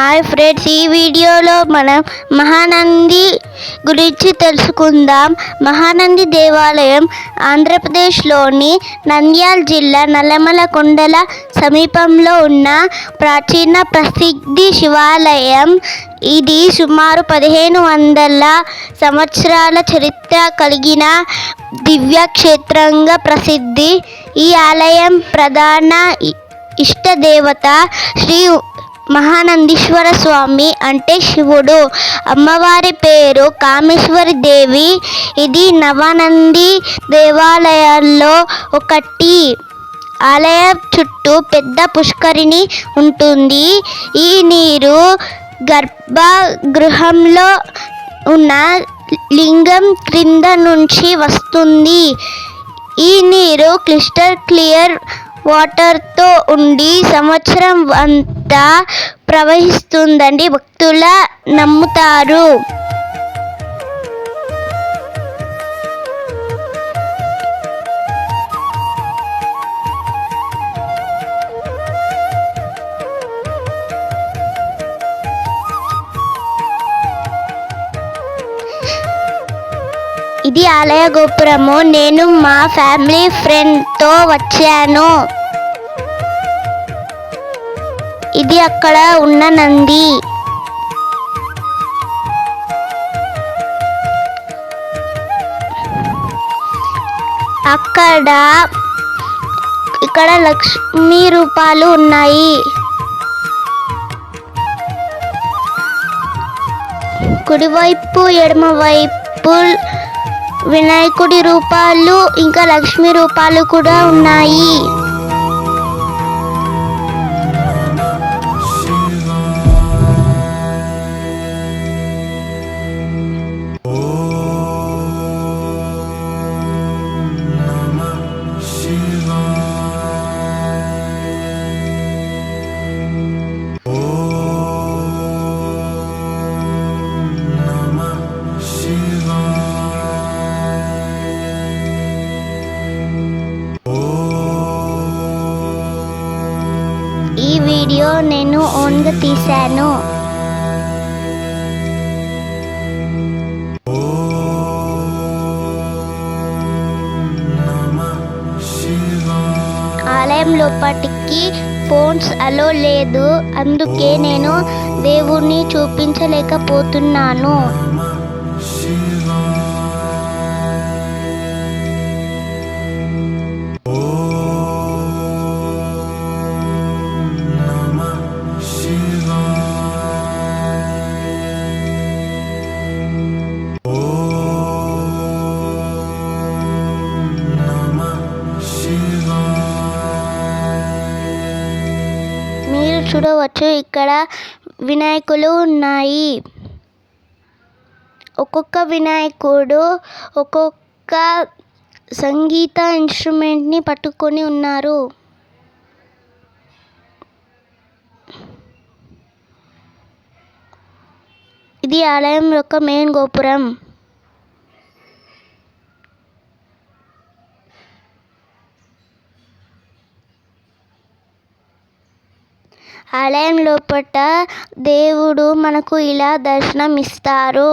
Hi friends, ఈ వీడియోలో మనం మహానంది గురించి తెలుసుకుందాం. మహానంది దేవాలయం ఆంధ్రప్రదేశ్లోని నంద్యాల జిల్లా నల్లమల కొండల సమీపంలో ఉన్న ప్రాచీన ప్రసిద్ధ శివాలయం. ఇది సుమారు 1500 సంవత్సరాల చరిత్ర కలిగిన దివ్యక్షేత్రంగా ప్రసిద్ధి. ఈ ఆలయం ప్రధాన ఇష్టదేవత శ్రీ మహానందీశ్వర స్వామి అంటే శివుడు. అమ్మవారి పేరు కామేశ్వరి దేవి. ఇది నవనంది దేవాలయాల్లో ఒకటి. ఆలయం చుట్టూ పెద్ద పుష్కరిణి ఉంటుంది. ఈ నీరు గర్భగృహంలో ఉన్న లింగం క్రింద నుంచి వస్తుంది. ఈ నీరు క్రిస్టల్ క్లియర్ వాటర్తో ఉండి సంవత్సరం అంతా ప్రవహిస్తుందని భక్తులు నమ్ముతారు. ఇది ఆలయ గోపురము. నేను మా ఫ్యామిలీ ఫ్రెండ్తో వచ్చాను. ఇది అక్కడ ఉన్న నంది. ఇక్కడ లక్ష్మీ రూపాలు ఉన్నాయి. కుడివైపు ఎడమవైపు వినాయకుడి రూపాలు ఇంకా లక్ష్మీ రూపాలు కూడా ఉన్నాయి. ఈ వీడియో నేను ఓన్గా తీశాను. ఆలయం లోపటికి ఫోన్స్ అలో లేదు. అందుకే నేను దేవుణ్ణి చూపించలేకపోతున్నాను. మీరు చూడవచ్చు, ఇక్కడ వినాయకులు ఉన్నాయి. ఒక్కొక్క వినాయకుడు ఒక్కొక్క సంగీత ఇన్స్ట్రుమెంట్ని పట్టుకొని ఉన్నారు. ఇది ఆలయం యొక్క మెయిన్ గోపురం. ఆలయం లోపల దేవుడు మనకు ఇలా దర్శనం ఇస్తారు.